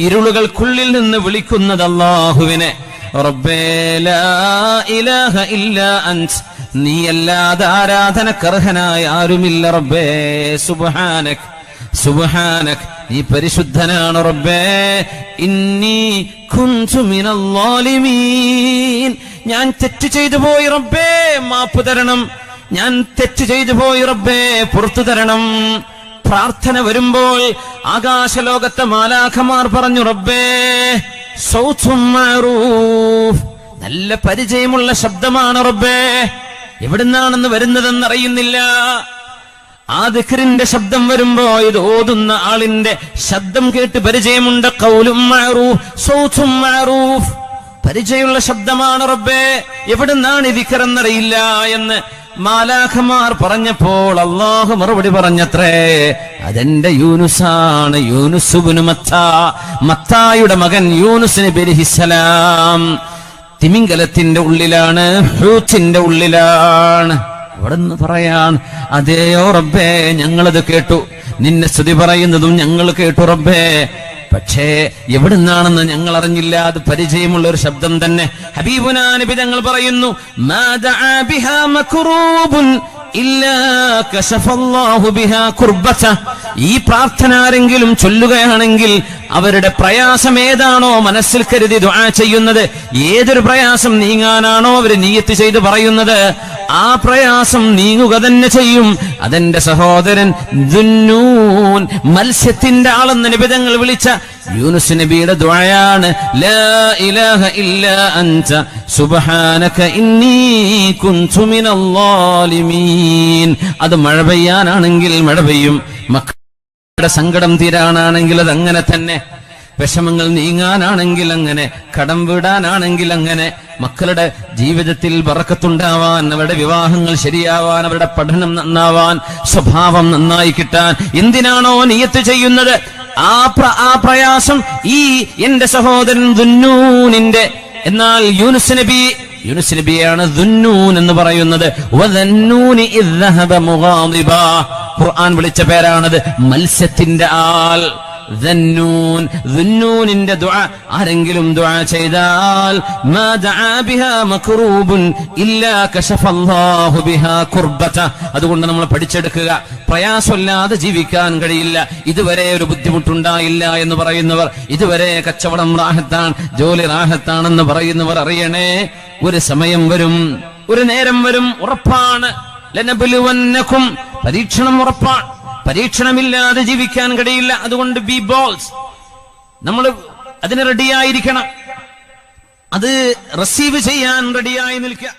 ഇരുളുകൾക്കുള്ളിൽ നിന്ന് വിളിക്കുന്നത് അല്ലാഹുവിനെ. റബ്ബേ ലാ ഇലാഹ ഇല്ലാ അൻത്, നീയല്ലാതെ ആരാധനക്കർഹനായ ആരുമില്ല റബ്ബേ. സുബ്ഹാനക് സുബ്ഹാനക്, നീ പരിശുദ്ധനാണ് റബ്ബേ. ഇന്നി കുൻതു മിനൽ ളാലിമീൻ, ഞാൻ തെറ്റ് ചെയ്തു പോയി റബ്ബേ, മാപ്പ് തരണം. ഞാൻ തെറ്റ് ചെയ്തു പോയി റബ്ബേ, പുറത്തു തരണം. പ്രാർത്ഥന വരുമ്പോൾ ആകാശലോകത്തെ മാലാഖമാർ പറഞ്ഞു, റബ്ബേ സൗത്തും മഅറൂഫ്, നല്ല പരിചയമുള്ള ശബ്ദമാണ് റബ്ബേ, എവിടുന്നാണെന്ന് വരുന്നതെന്നറിയുന്നില്ല. ആ ദിക്റിന്റെ ശബ്ദം വരുമ്പോ ഇത് ഓതുന്ന ആളിന്റെ ശബ്ദം കേട്ട് പരിചയമുണ്ട്. ഖൗലും മഅറൂഫ് സൗത്തും മഅറൂഫ്, പരിചയമുള്ള ശബ്ദമാണ് റബ്ബേ, എവിടുന്നാണ് ഈ ദിക്ർ എന്നറിയില്ല എന്ന് മാലാഖമാർ പറഞ്ഞപ്പോൾ അല്ലാഹു മറുപടി പറഞ്ഞത്രേ, അതെന്റെ യൂനുസാണ്. യൂനുസ് ഇബ്നു മത്താ, മത്തായുടെ മകൻ യൂനുസ് നബി അലൈഹിസ്സലാം തിമിംഗലത്തിന്റെ ഉള്ളിലാണ്, ഹൂത്തിന്റെ ഉള്ളിലാണ്. അവിടെ നിന്ന് പറയാൻ, അതെയോ റബ്ബേ, ഞങ്ങളത് കേട്ടു, നിന്നെ സ്തുതി പറയുന്നതും ഞങ്ങൾ കേട്ടു റബ്ബേ, പക്ഷേ എവിടുന്നാണെന്ന് ഞങ്ങൾ അറിഞ്ഞില്ല. അത് പരിചയമുള്ള ഒരു ശബ്ദം തന്നെ. ഹബീബുനാ നബി തങ്ങൾ പറയുന്നു, മാ ദഅ ബിഹാ മക്റൂബുൻ ഇല്ലാ കശഫല്ലാഹു ബിഹാ കുർബത. ഈ പ്രാർത്ഥന ആരെങ്കിലും ചൊല്ലുകയാണെങ്കിൽ അവരുടെ പ്രയാസം ഏതാണോ മനസ്സിൽ കരുതി ദുആ ചെയ്യുന്നത്, ഏതൊരു പ്രയാസം നീങ്ങാനാണോ അവർ നിയ്യത്ത് ചെയ്ത് പറയുന്നത്, ആ പ്രയാസം നീങ്ങുക തന്നെ ചെയ്യും. അതെന്റെ സഹോദരൻ ദുന്നൂൻ, മത്സ്യത്തിന്റെ ആളെന്ന് നബി തങ്ങൾ വിളിച്ച യൂനുസ് നബിയുടെ ദുആയാണ്. ലാ ഇലാഹ ഇല്ലാ അൻത സുബ്ഹാനക ഇന്നി കുൻതു മിനൽ ളാലിമീൻ. അത് മഴ പെയ്യാനാണെങ്കിൽ മഴ പെയ്യും, മക്കളുടെ സങ്കടം തീരാനാണെങ്കിൽ അത് അങ്ങനെ തന്നെ, വിഷമങ്ങൾ നീങ്ങാനാണെങ്കിൽ അങ്ങനെ, കടം വീടാനാണെങ്കിൽ അങ്ങനെ, മക്കളുടെ ജീവിതത്തിൽ ബറക്കത്തുണ്ടാവാൻ, അവരുടെ വിവാഹങ്ങൾ ശരിയാവാൻ, അവരുടെ പഠനം നന്നാവാൻ, സ്വഭാവം നന്നായി കിട്ടാൻ, എന്തിനാണോ നിയ്യത്ത് ചെയ്യുന്നത് ആ പ്രയാസം ഈ എന്റെ സഹോദരൻ ദുന്നൂനിന്റെ. എന്നാൽ യൂനുസ് നബിയാണ് ദുന്നൂൻ എന്ന് പറയുന്നത്. വദന്നൂനി ഇദ് ദഹബ മുഗാദിബ, ഖുർആൻ വിളിച്ച പേരാണത്, മത്സ്യത്തിന്റെ ആൾ ദുന്നൂനിന്റെ ദുആ ആരെങ്കിലും ദുആ ചെയ്താൽ മാ ദഅ ബിഹാ മക്റൂബുൻ ഇല്ലാ കശഫല്ലാഹു ബിഹാ കുർബത. അതുകൊണ്ട് നമ്മൾ പഠിച്ചെടുക്കുക, പ്രയാസമില്ലാതെ ജീവിക്കാൻ കഴിയില്ല. ഇതുവരെ ഒരു ബുദ്ധിമുട്ടുണ്ടായില്ല എന്ന് പറയുന്നവർ, ഇതുവരെ കച്ചവടം റാഹത്താണ്, ജോലി റാഹത്താണെന്ന് പറയുന്നവർ അറിയണേ, ഒരു സമയം വരും, ഒരു നേരം വരും, ഉറപ്പാണ്. ലനബ്ലുവന്നകും, പരീക്ഷണം ഉറപ്പാണ്. പരീക്ഷണമില്ലാതെ ജീവിക്കാൻ കഴിയില്ല. അതുകൊണ്ട് ബി ബോൾസ്, നമ്മൾ അതിന് റെഡിയായിരിക്കണം, അത് റിസീവ് ചെയ്യാൻ റെഡിയായി നിൽക്കുക.